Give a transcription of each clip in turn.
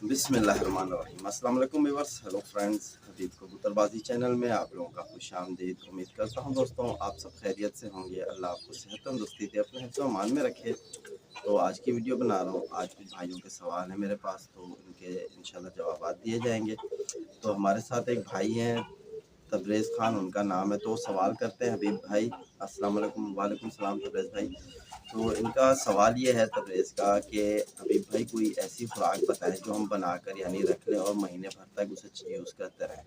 बिस्मिल्लाहिर्रहमानिर्रहीम। अस्सलाम वालेकुम व्यूअर्स, हेलो फ्रेंड्स, हबीब कबूतरबाजी चैनल में आप लोगों का खुशामदीद। उम्मीद करता हूँ दोस्तों आप सब खैरियत से होंगे। अल्लाह आपको सेहत तंदुरुस्ती दे, अपने हिफ्ज़ व अमान में रखे। तो आज की वीडियो बना रहा हूँ। आज कुछ भाइयों के सवाल हैं मेरे पास, तो उनके इंशाल्लाह जवाब दिए जाएंगे। तो हमारे साथ एक भाई हैं तबरेज़ खान, उनका नाम है। तो सवाल करते हैं हबीब भाई। अस्सलाम वालेकुम। वालेकुम सलाम तबरेज़ भाई। तो इनका सवाल ये है तबरेज़ का कि हबीब भाई कोई ऐसी खुराक बताएं जो हम बनाकर यानी रख लें और महीने भर तक उसे यूज़ करते रहें।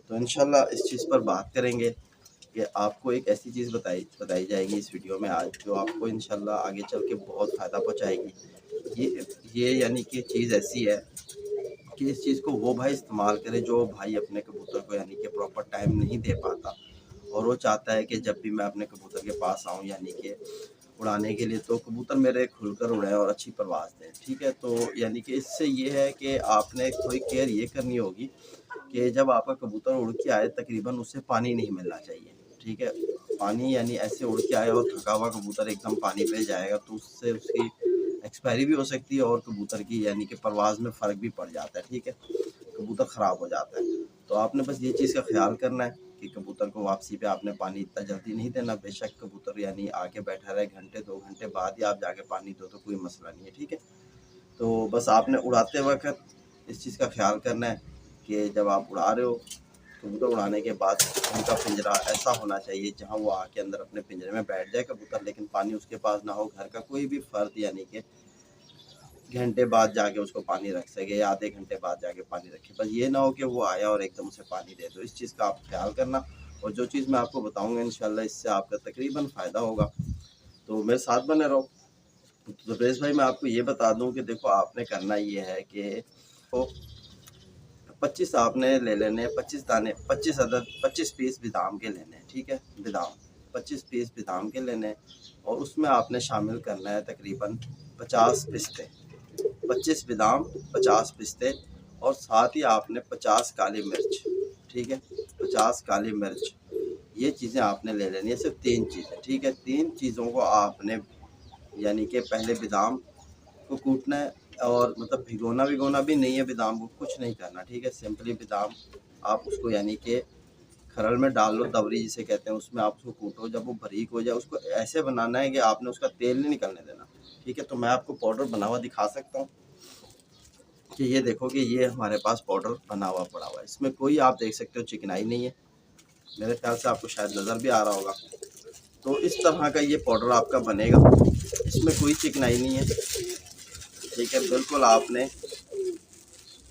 तो इंशाल्लाह इस चीज़ पर बात करेंगे कि आपको एक ऐसी चीज़ बताई जाएगी इस वीडियो में आज, जो आपको इंशाल्लाह आगे चल के बहुत फ़ायदा पहुँचाएगी। ये यानी कि चीज़ ऐसी है कि इस चीज़ को वो भाई इस्तेमाल करे जो भाई अपने कबूतर को यानी कि प्रॉपर टाइम नहीं दे पाता, और वो चाहता है कि जब भी मैं अपने कबूतर के पास आऊँ यानी कि उड़ाने के लिए, तो कबूतर मेरे खुलकर उड़े और अच्छी परवाज़ दें। ठीक है, तो यानी कि इससे ये है कि आपने थोड़ी केयर ये करनी होगी कि जब आपका कबूतर उड़ के आए तकरीबन उसे पानी नहीं मिलना चाहिए। ठीक है, पानी यानी ऐसे उड़ के आए और थका हुआ कबूतर एकदम पानी पे जाएगा तो उससे उसकी एक्सपायरी भी हो सकती है और कबूतर की यानी कि परवाज़ में फ़र्क भी पड़ जाता है। ठीक है, कबूतर ख़राब हो जाता है। तो आपने बस ये चीज़ का ख्याल करना है कि कबूतर को वापसी पे आपने पानी इतना जल्दी नहीं देना। बेशक कबूतर यानी आके बैठा रहे, घंटे 2 घंटे बाद ही आप जाके पानी दो तो कोई मसला नहीं है। ठीक है, तो बस आपने उड़ाते वक्त इस चीज़ का ख्याल करना है कि जब आप उड़ा रहे हो, कबूतर उड़ाने के बाद उनका पिंजरा ऐसा होना चाहिए जहाँ वो आके अंदर अपने पिंजरे में बैठ जाए कबूतर, लेकिन पानी उसके पास ना हो। घर का कोई भी फ़र्द यानी कि घंटे बाद जाके उसको पानी रख सके या आधे घंटे बाद जाके पानी रखे। बस ये ना हो कि वो आया और एकदम उसे पानी दे दो। इस चीज़ का आप ख्याल करना, और जो चीज़ मैं आपको बताऊंगा इंशाल्लाह इससे आपका तकरीबन फ़ायदा होगा। तो मेरे साथ बने रहो। तो सुरेश भाई, मैं आपको ये बता दूं कि देखो आपने करना ये है कि तो 25 आपने ले लेने, 25 दाने, 25 अदद, 25 पीस बादाम के लेने। ठीक है, बादाम 25 पीस बादाम के लेने, और उसमें आपने शामिल करना है तकरीबन 50 पिस्ते। 25 बादाम, 50 पिस्ते, और साथ ही आपने 50 काली मिर्च। ठीक है, 50 काली मिर्च, ये चीज़ें आपने ले लेनी है। सिर्फ 3 चीज़ें। ठीक है, 3 चीज़ों को आपने यानी कि पहले बादाम को कूटना है, और मतलब भिगोना भी नहीं है बादाम को, कुछ नहीं करना। ठीक है, सिंपली बादाम आप उसको यानी कि खरल में डाल लो, दबरी जिसे कहते हैं, उसमें आप उसको कूटो। जब वो बारीक हो जाए उसको ऐसे बनाना है कि आपने उसका तेल नहीं निकलने देना। ठीक है, तो मैं आपको पाउडर बना हुआ दिखा सकता हूँ कि ये देखो कि ये हमारे पास पाउडर बना हुआ पड़ा हुआ है। इसमें कोई आप देख सकते हो चिकनाई नहीं है, मेरे ख्याल से आपको शायद नज़र भी आ रहा होगा। तो इस तरह का ये पाउडर आपका बनेगा, इसमें कोई चिकनाई नहीं है। ठीक है, बिल्कुल आपने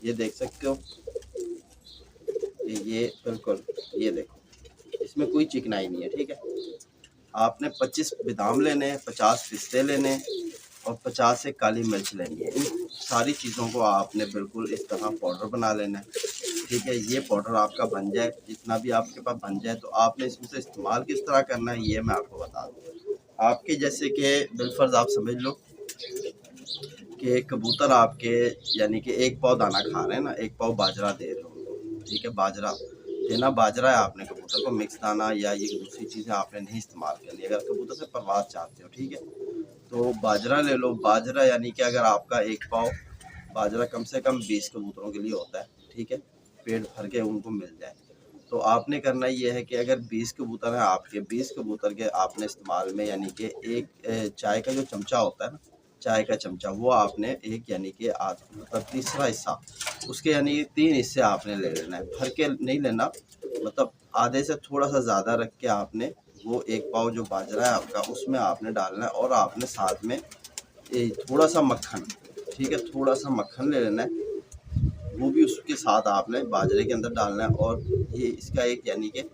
ये देख सकते हो कि ये बिल्कुल, ये देखो इसमें कोई चिकनाई नहीं है। ठीक है, आपने 25 बादाम लेने हैं, 50 पिस्ते लेने हैं, और 50 एक काली मिर्च लेनी है। इन सारी चीज़ों को आपने बिल्कुल इस तरह पाउडर बना लेना है। ठीक है, ये पाउडर आपका बन जाए, जितना भी आपके पास बन जाए, तो आपने इसमें से इस्तेमाल किस तरह करना है ये मैं आपको बता दूँ। आपके जैसे कि बिलफर्ज आप समझ लो कि कबूतर आपके यानी कि एक पाव दाना खा रहे हैं ना, एक पाव बाजरा दे रहे हो। ठीक है, बाजरा देना, बाजरा है आपने कबूतर को, मिक्स दाना या ये दूसरी चीज़ें आपने नहीं इस्तेमाल करनी अगर कबूतर से परवाज़ चाहते हो। ठीक है, तो बाजरा ले लो। बाजरा यानी कि अगर आपका एक पाव बाजरा कम से कम 20 कबूतरों के लिए होता है। ठीक है, पेट भर के उनको मिल जाए, तो आपने करना ये है कि अगर 20 कबूतर हैं आपके, 20 कबूतर के आपने इस्तेमाल में यानी कि एक चाय का जो चमचा होता है ना, चाय का चमचा, वो आपने एक यानी कि मतलब तीसरा हिस्सा उसके यानी 3 हिस्से आपने ले लेना है। भर के नहीं लेना, मतलब आधे से थोड़ा सा ज़्यादा रख के आपने वो एक पाव जो बाजरा है आपका उसमें आपने डालना है, और आपने साथ में थोड़ा सा मक्खन, ठीक है, थोड़ा सा मक्खन ले लेना है, वो भी उसके साथ आपने बाजरे के अंदर डालना है। और ये इसका एक यानी कि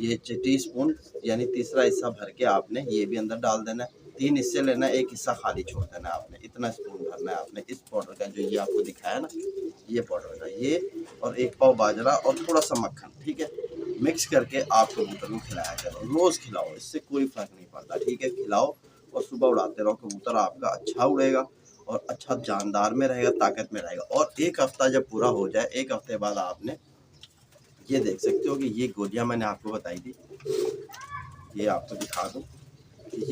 ये टीस्पून यानी तीसरा हिस्सा भर के आपने ये भी अंदर डाल देना है। 3 हिस्से लेना है, एक हिस्सा खाली छोड़ देना है आपने। इतना स्पून भरना है आपने इस पाउडर का, जो ये आपको दिखाया ना, ये पाउडर का, ये और एक पाव बाजरा और थोड़ा सा मक्खन। ठीक है, मिक्स करके आप कबूतर को खिलाया करो, रोज़ खिलाओ, इससे कोई फ़र्क नहीं पड़ता। ठीक है, खिलाओ और सुबह उड़ाते रहो, कबूतर आपका अच्छा उड़ेगा और अच्छा जानदार में रहेगा, ताकत में रहेगा। और 1 हफ़्ता जब पूरा हो जाए, 1 हफ़्ते बाद आपने ये देख सकते हो कि ये गोलियां मैंने आपको बताई थी, ये आपको दिखा दूं कि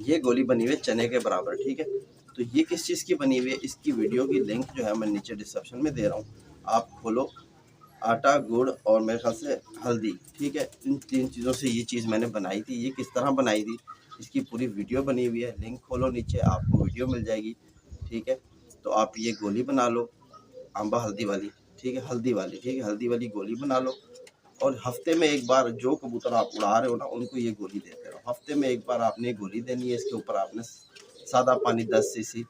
ये गोली बनी हुई चने के बराबर। ठीक है, तो ये किस चीज़ की बनी हुई है, इसकी वीडियो की लिंक जो है मैं नीचे डिस्क्रिप्शन में दे रहा हूँ, आप खोलो। आटा, गुड़ और मेरे ख्याल से हल्दी, ठीक है, इन 3 चीज़ों से ये चीज़ मैंने बनाई थी। ये किस तरह बनाई थी, इसकी पूरी वीडियो बनी हुई है, लिंक खोलो नीचे आपको वीडियो मिल जाएगी, ठीक है। तो आप ये गोली बना लो, अम्बा हल्दी वाली, ठीक है, हल्दी वाली, ठीक है, हल्दी वाली गोली बना लो। और हफ्ते में एक बार जो कबूतर आप उड़ा रहे हो ना, उनको ये गोली देते रहो। हफ्ते में एक बार आपने गोली देनी है। इसके ऊपर आपने सादा पानी 10 सीसी,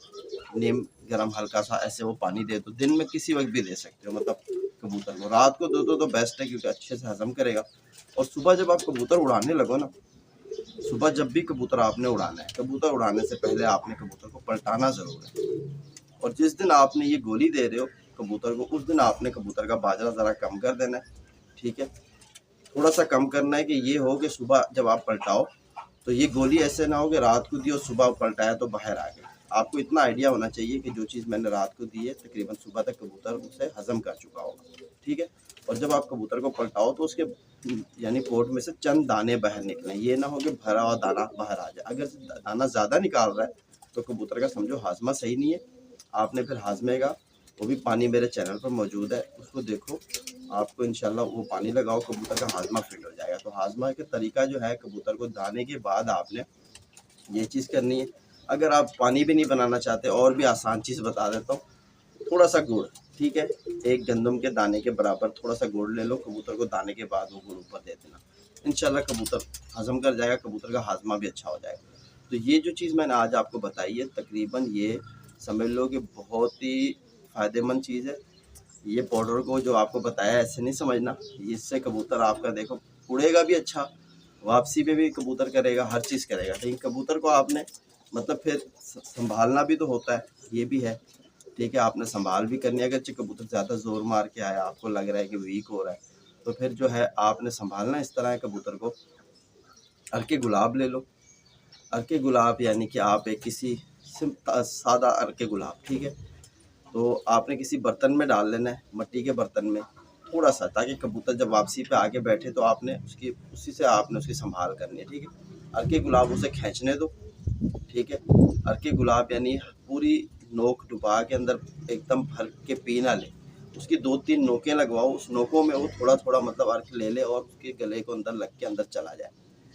नीम गरम हल्का सा, ऐसे वो पानी दे दो। दिन में किसी वक्त भी दे सकते हो, मतलब कबूतर को रात को दो तो बेस्ट है, क्योंकि अच्छे से हजम करेगा। और सुबह जब आप कबूतर उड़ाने लगो ना, सुबह जब भी कबूतर आपने उड़ाना है, कबूतर उड़ाने से पहले आपने कबूतर को पलटाना ज़रूर है। और जिस दिन आपने ये गोली दे रहे हो कबूतर को, उस दिन आपने कबूतर का बाजरा ज़रा कम कर देना है, ठीक है। थोड़ा सा कम करना है कि ये हो कि सुबह जब आप पलटाओ तो ये गोली ऐसे ना हो कि रात को दी और सुबह पलटाया तो बाहर आ गए। आपको इतना आइडिया होना चाहिए कि जो चीज़ मैंने रात को दी है तकरीबन सुबह तक कबूतर उसे हजम कर चुका होगा, ठीक है। और जब आप कबूतर को पलटाओ तो उसके यानी पोट में से चंद दाने बाहर निकलें, ये ना हो कि भरा हुआ दाना बाहर आ जाए। अगर दाना ज़्यादा निकाल रहा है तो कबूतर का समझो हाजमा सही नहीं है। आपने फिर हाजमे का वो भी पानी मेरे चैनल पर मौजूद है, उसको देखो, आपको इंशाल्लाह वो पानी लगाओ, कबूतर का हाजमा फिट हो जाएगा। तो हाजमा का तरीका जो है, कबूतर को दाने के बाद आपने ये चीज़ करनी है। अगर आप पानी भी नहीं बनाना चाहते, और भी आसान चीज़ बता देता हूँ, थोड़ा सा गुड़, ठीक है, एक गंदम के दाने के बराबर थोड़ा सा गुड़ ले लो, कबूतर को दाने के बाद वो गुड़ ऊपर दे देना, इंशाल्लाह कबूतर हजम कर जाएगा, कबूतर का हाजमा भी अच्छा हो जाएगा। तो ये जो चीज़ मैंने आज आपको बताई है, तकरीबन ये समझ लो कि बहुत ही फ़ायदेमंद चीज़ है। ये पाउडर को जो आपको बताया ऐसे नहीं समझना, इससे कबूतर आपका देखो उड़ेगा भी अच्छा, वापसी पे भी कबूतर करेगा, हर चीज़ करेगा। लेकिन कबूतर को आपने मतलब फिर संभालना भी तो होता है, ये भी है, ठीक है। आपने संभाल भी करनी है। अगर कबूतर ज़्यादा ज़ोर मार के आया, आपको लग रहा है कि वीक हो रहा है, तो फिर जो है आपने संभालना इस तरह है कबूतर को। अर्के गुलाब ले लो, अर्के गुलाब यानी कि आप एक किसी सादा अर्के गुलाब, ठीक है, तो आपने किसी बर्तन में डाल लेना है, मिट्टी के बर्तन में थोड़ा सा, ताकि कबूतर जब वापसी पे आके बैठे तो आपने उसकी उसी से आपने उसकी संभाल करनी है, ठीक है। अर्के गुलाब उसे खींचने दो, ठीक है। अर्के गुलाब यानी पूरी नोक डुबा के अंदर एकदम भर के पी ना ले, उसकी 2-3 नोकें लगवाओ, उस नोकों में वो थोड़ा थोड़ा मतलब अर्क ले ले और उसके गले को अंदर लग के अंदर चला जाए,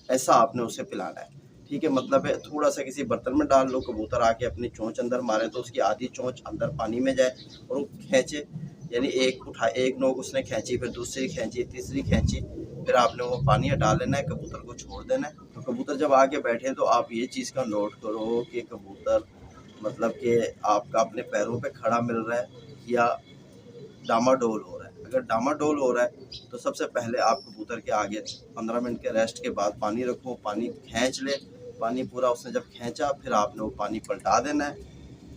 ऐसा आपने उसे पिलाना है, ठीक है। मतलब है थोड़ा सा किसी बर्तन में डाल लो, कबूतर आके अपनी चोंच अंदर मारे तो उसकी आधी चोंच अंदर पानी में जाए और वो खींचे, यानी एक नोक उसने खींची, फिर दूसरी खींची, तीसरी खींची, फिर आपने वो पानी हटा लेना है, कबूतर को छोड़ देना है। तो कबूतर जब आके बैठे तो आप ये चीज़ का नोट करो कि कबूतर मतलब कि आपका अपने पैरों पे खड़ा मिल रहा है या डामाडोल हो रहा है। अगर डामाडोल हो रहा है तो सबसे पहले आप कबूतर के आगे 15 मिनट के रेस्ट के बाद पानी रखो, पानी खींच ले, पानी पूरा उसने जब खींचा फिर आपने वो पानी पलटा देना है,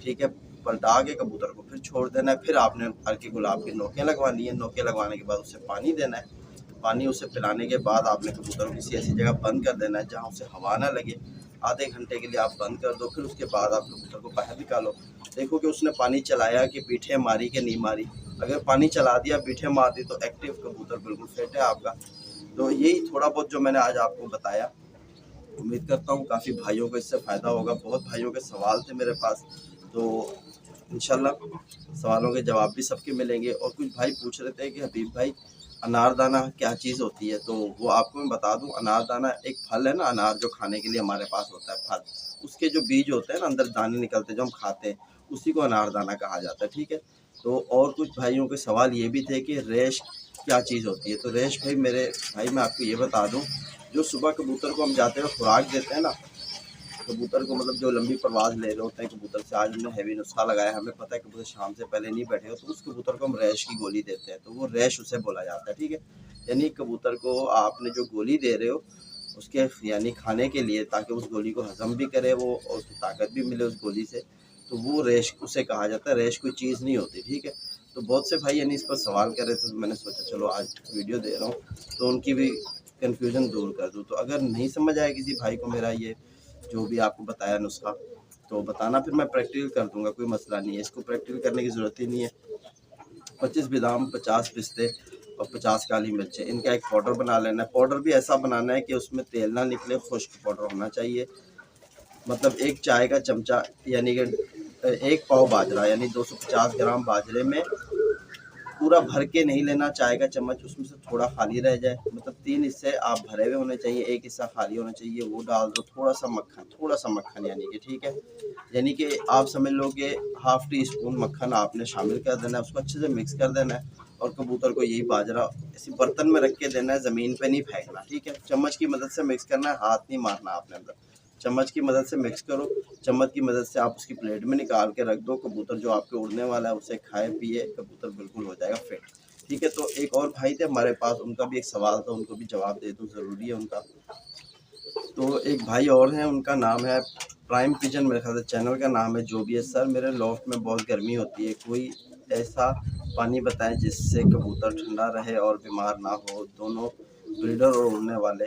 ठीक है। पलटा के कबूतर को फिर छोड़ देना है। फिर आपने हल्की गुलाब की नोकें लगवानी है, नोकें लगवाने के बाद उसे पानी देना है। पानी उसे पिलाने के बाद आपने कबूतर को किसी ऐसी जगह बंद कर देना है जहाँ उसे हवा ना लगे। आधे घंटे के लिए आप बंद कर दो, फिर उसके बाद आप कबूतर को बाहर निकालो, देखो कि उसने पानी चलाया कि पीठे मारी कि नहीं मारी। अगर पानी चला दिया, पीठे मार दी, तो एक्टिव कबूतर बिल्कुल फिट है आपका। तो यही थोड़ा बहुत जो मैंने आज आपको बताया, उम्मीद करता हूँ काफ़ी भाइयों को इससे फ़ायदा होगा। बहुत भाइयों के सवाल थे मेरे पास, तो इंशाल्लाह सवालों के जवाब भी सबके मिलेंगे। और कुछ भाई पूछ रहे थे कि हबीब भाई अनारदाना क्या चीज़ होती है, तो वो आपको मैं बता दूं, अनारदाना एक फल है ना, अनार जो खाने के लिए हमारे पास होता है फल, उसके जो बीज होते हैं ना, अंदर दाने निकलते हैं जो हम खाते हैं, उसी को अनारदाना कहा जाता है, ठीक है। तो और कुछ भाइयों के सवाल ये भी थे कि रेश क्या चीज़ होती है। तो रेश भाई मेरे भाई मैं आपको ये बता दूँ, जो सुबह कबूतर को हम जाते हुए खुराक देते हैं ना, कबूतर को मतलब जो लंबी परवाज़ ले रहे होते हैं कबूतर से, आज हमने हैवी नुस्खा लगाया, हमें पता है कबूतर शाम से पहले नहीं बैठेगा, तो उस कबूतर को हम रैश की गोली देते हैं, तो वो रैश उसे बोला जाता है, ठीक है। यानी कबूतर को आपने जो गोली दे रहे हो उसके यानी खाने के लिए, ताकि उस गोली को हजम भी करे वो और उसको ताकत भी मिले उस गोली से, तो वो रैश उसे कहा जाता है। रैश कोई चीज़ नहीं होती, ठीक है। तो बहुत से भाई यानी इस पर सवाल कर रहे थे, तो मैंने सोचा चलो आज वीडियो दे रहा हूँ तो उनकी भी कन्फ्यूज़न दूर कर दूँ। तो अगर नहीं समझ आया किसी भाई को मेरा ये जो भी आपको बताया नुस्खा, तो बताना, फिर मैं प्रैक्टिकल कर दूंगा, कोई मसला नहीं है, इसको प्रैक्टिकल करने की ज़रूरत ही नहीं है। 25 बादाम, 50 पिस्ते और 50 काली मिर्चें, इनका एक पाउडर बना लेना है। पाउडर भी ऐसा बनाना है कि उसमें तेल ना निकले, खुश्क पाउडर होना चाहिए। मतलब एक चाय का चमचा यानी कि 1 पाव बाजरा यानी 250 ग्राम बाजरे में पूरा भर के नहीं लेना, चाय का चम्मच उसमें से थोड़ा खाली रह जाए, मतलब 3 हिस्से आप भरे हुए होने चाहिए, 1 हिस्सा खाली होना चाहिए, वो डाल दो। थोड़ा सा मक्खन यानी कि ठीक है, यानी कि आप समझ लो कि हाफ टी स्पून मक्खन आपने शामिल कर देना है, उसको अच्छे से मिक्स कर देना है और कबूतर को यही बाजरा इसी बर्तन में रख के देना है, ज़मीन पे नहीं फेंकना, ठीक है। चम्मच की मदद से मिक्स करना है, हाथ नहीं मारना आपने अंदर। चम्मच की मदद से मिक्स करो, चम्मच की मदद से आप उसकी प्लेट में निकाल के रख दो। कबूतर जो आपके उड़ने वाला है उसे खाए पिए, कबूतर बिल्कुल हो जाएगा फिट, ठीक है। तो एक और भाई थे हमारे पास, उनका भी एक सवाल था, उनको भी जवाब दे दूँ, ज़रूरी है उनका। तो एक भाई और हैं, उनका नाम है प्राइम पिजन, मेरे ख्याल से चैनल का नाम है, जो भी है। सर मेरे लॉफ्ट में बहुत गर्मी होती है, कोई ऐसा पानी बताएं जिससे कबूतर ठंडा रहे और बीमार ना हो, दोनों ब्रीडर और उड़ने वाले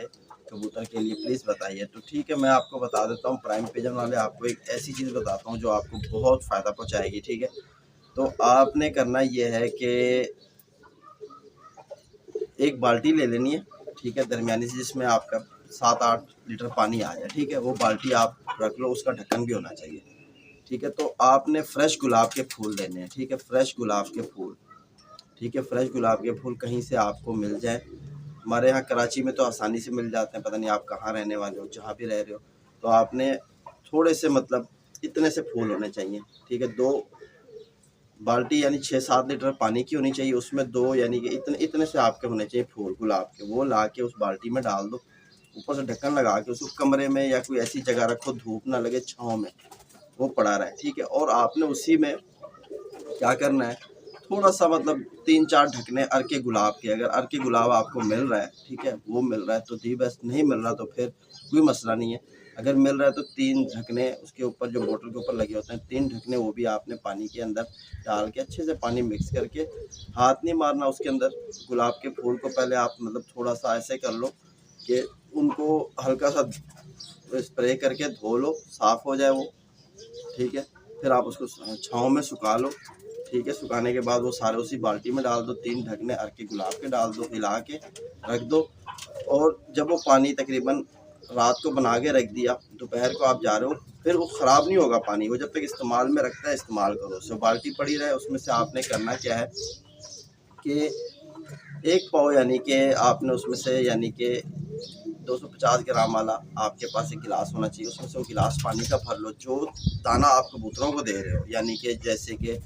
कबूतर के लिए प्लीज़ बताइए। तो ठीक है, मैं आपको बता देता हूँ, प्राइम पिजन वाले आपको एक ऐसी चीज़ बताता हूँ जो आपको बहुत फ़ायदा पहुँचाएगी, ठीक है। तो आपने करना ये है कि एक बाल्टी ले लेनी है, ठीक है, दरमियानी सी, जिसमें आपका 7-8 लीटर पानी आ जाए, ठीक है। वो बाल्टी आप रख लो, उसका ढक्कन भी होना चाहिए, ठीक है। तो आपने फ्रेश गुलाब के फूल लेने हैं, ठीक है, फ्रेश गुलाब के फूल, ठीक है, फ्रेश गुलाब के फूल कहीं से आपको मिल जाए। हमारे यहाँ कराची में तो आसानी से मिल जाते हैं, पता नहीं आप कहाँ रहने वाले हो, जहाँ भी रह रहे हो। तो आपने थोड़े से मतलब इतने से फूल होने चाहिए, ठीक है। 2 बाल्टी यानी 6-7 लीटर पानी की होनी चाहिए, उसमें 2 यानी कि इतने से आपके होने चाहिए फूल गुलाब के। वो ला के उस बाल्टी में डाल दो, ऊपर से ढक्कन लगा के उसको कमरे में या कोई ऐसी जगह रखो, धूप ना लगे, छाँव में वो पड़ा रहे, ठीक है। और आपने उसी में क्या करना है, थोड़ा सा मतलब 3-4 ढकने अर्के गुलाब के, अगर अर्के गुलाब आपको मिल रहा है, ठीक है, वो मिल रहा है तो दी बेस्ट, नहीं मिल रहा तो फिर कोई मसला नहीं है। अगर मिल रहा है तो 3 ढकने उसके ऊपर जो बोतल के ऊपर लगे होते हैं, 3 ढकने वो भी आपने पानी के अंदर डाल के अच्छे से पानी मिक्स करके, हाथ नहीं मारना उसके अंदर। गुलाब के फूल को पहले आप मतलब थोड़ा सा ऐसे कर लो कि उनको हल्का सा स्प्रे करके धो लो, साफ़ हो जाए वो, ठीक है। फिर आप उसको छाँव में सुखा लो, ठीक है। सुखाने के बाद वो सारे उसी बाल्टी में डाल दो, 3 ढकने अर्के गुलाब के डाल दो, हिला के रख दो। और जब वो पानी तकरीबन रात को बना के रख दिया, दोपहर को आप जा रहे हो, फिर वो ख़राब नहीं होगा पानी, वो जब तक इस्तेमाल में रखता है इस्तेमाल करो। उससे बाल्टी पड़ी रहे, उसमें से आपने करना क्या है कि 1 पाव यानी कि आपने उसमें से यानी कि 250 ग्राम वाला आपके पास एक गिलास होना चाहिए, उसमें से वो गिलास पानी का भर लो। जो दाना आप कबूतरों को दे रहे हो, यानी कि जैसे कि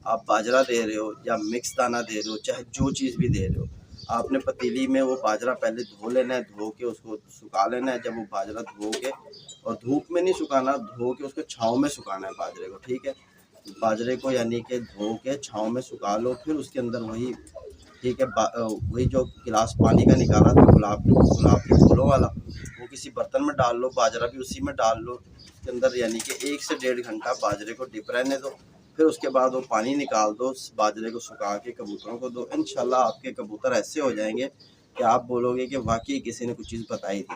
आप बाजरा दे रहे हो या मिक्स दाना दे रहे हो, चाहे जो चीज़ भी दे रहे हो, आपने पतीली में वो बाजरा पहले धो लेना है, धो के उसको सुखा लेना है। जब वो बाजरा धो के, और धूप में नहीं सुखाना, धो के उसको छाँव में सुखाना है बाजरे को, ठीक है। बाजरे को यानी कि धो के छाँव में सुखा लो, फिर उसके अंदर वही, ठीक है, वही जो गिलास पानी का निकाला था गुलाब के फूलों वाला, वो किसी बर्तन में डाल लो, बाजरा भी उसी में डाल लो उसके अंदर, यानी कि 1 से 1.5 घंटा बाजरे को डिप रहने दो। फिर उसके बाद वो पानी निकाल दो, बाजरे को सुखा के कबूतरों को दो। इंशाल्लाह आपके कबूतर ऐसे हो जाएंगे कि आप बोलोगे कि वाकई किसी ने कुछ चीज़ बताई थी।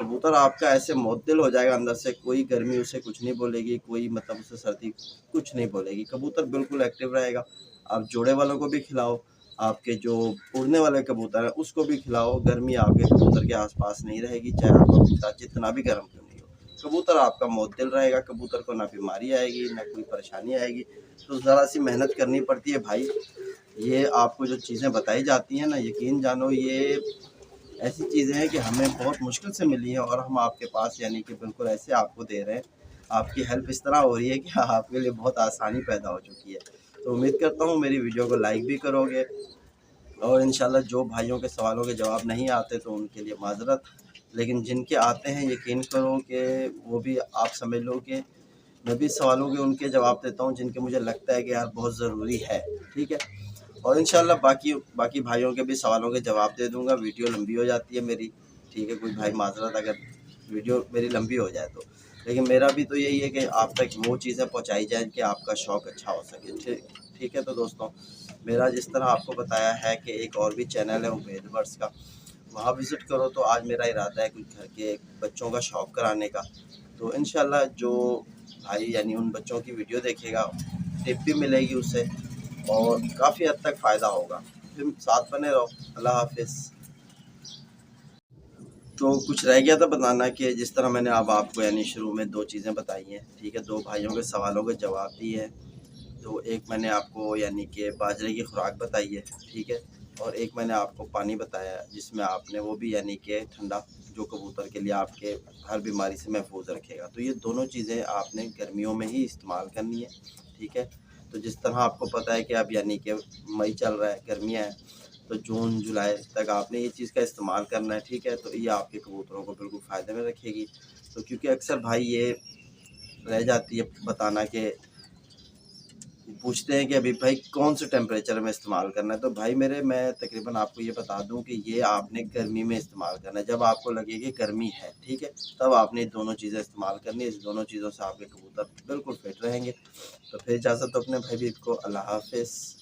कबूतर आपका ऐसे मुअत्तल हो जाएगा अंदर से, कोई गर्मी उसे कुछ नहीं बोलेगी, कोई मतलब उसे सर्दी कुछ नहीं बोलेगी, कबूतर बिल्कुल एक्टिव रहेगा। आप जोड़े वालों को भी खिलाओ, आपके जो उड़ने वाले कबूतर हैं उसको भी खिलाओ, गर्मी आपके कबूतर के आसपास नहीं रहेगी, चाहे आपका कबूतर जितना भी गर्म क्यों नहीं हो। कबूतर आपका मुअत्तल रहेगा, कबूतर को ना बीमारी आएगी ना कोई परेशानी आएगी। तो ज़रा सी मेहनत करनी पड़ती है भाई, ये आपको जो चीज़ें बताई जाती हैं ना, यकीन जानो ये ऐसी चीज़ें हैं कि हमें बहुत मुश्किल से मिली हैं और हम आपके पास यानी कि बिल्कुल ऐसे आपको दे रहे हैं। आपकी हेल्प इस तरह हो रही है कि आपके लिए बहुत आसानी पैदा हो चुकी है। तो उम्मीद करता हूँ मेरी वीडियो को लाइक भी करोगे, और इंशाल्लाह जो भाइयों के सवालों के जवाब नहीं आते तो उनके लिए माज़रत, लेकिन जिनके आते हैं यकीन करो कि वो भी आप समझ लो कि मैं भी सवालों के उनके जवाब देता हूँ जिनके मुझे लगता है कि यार बहुत ज़रूरी है, ठीक है। और इंशाल्लाह बाकी बाकी भाइयों के भी सवालों के जवाब दे दूँगा। वीडियो लंबी हो जाती है मेरी, ठीक है, कोई भाई माज़रत अगर वीडियो मेरी लंबी हो जाए तो, लेकिन मेरा भी तो यही है कि आप तक वो चीज़ें पहुँचाई जाएँ कि आपका शौक़ अच्छा हो सके, ठीक है। तो दोस्तों, मेरा जिस तरह आपको बताया है कि एक और भी चैनल है उबैद बर्ड्स का, वहाँ विज़िट करो। तो आज मेरा इरादा है कुछ घर के बच्चों का शौक़ कराने का। तो इंशाल्लाह जो भाई यानी उन बच्चों की वीडियो देखेगा, टिप भी मिलेगी उससे और काफ़ी हद तक फ़ायदा होगा। फिर साथ बने रहो। अल्लाह हाफ़िज़। तो कुछ रह गया था बताना कि जिस तरह मैंने अब आपको यानी शुरू में 2 चीज़ें बताई हैं, ठीक है? 2 भाइयों के सवालों के जवाब दिए हैं। तो एक मैंने आपको यानी कि बाजरे की खुराक बताई है, ठीक है? और एक मैंने आपको पानी बताया है, जिसमें आपने वो भी यानी कि ठंडा, जो कबूतर के लिए आपके हर बीमारी से महफूज़ रखेगा। तो ये दोनों चीज़ें आपने गर्मियों में ही इस्तेमाल करनी है, ठीक है? तो जिस तरह आपको पता है कि अब यानी कि मई चल रहा है, गर्मियाँ हैं, तो जून जुलाई तक आपने ये चीज़ का इस्तेमाल करना है, ठीक है? तो ये आपके कबूतरों को बिल्कुल फ़ायदे में रखेगी। तो क्योंकि अक्सर भाई ये रह जाती है बताना कि पूछते हैं कि अभी भाई कौन से टेम्परेचर में इस्तेमाल करना है। तो भाई मेरे, मैं तकरीबन आपको ये बता दूं कि ये आपने गर्मी में इस्तेमाल करना है, जब आपको लगे कि गर्मी है, ठीक है? तब आपने दोनों चीज़ें इस्तेमाल करनी है। इस दोनों चीज़ों से आपके कबूतर बिल्कुल फिट रहेंगे। तो फिर इजाज़त दो अपने भाई भी को। अल्लाह हाफिज़।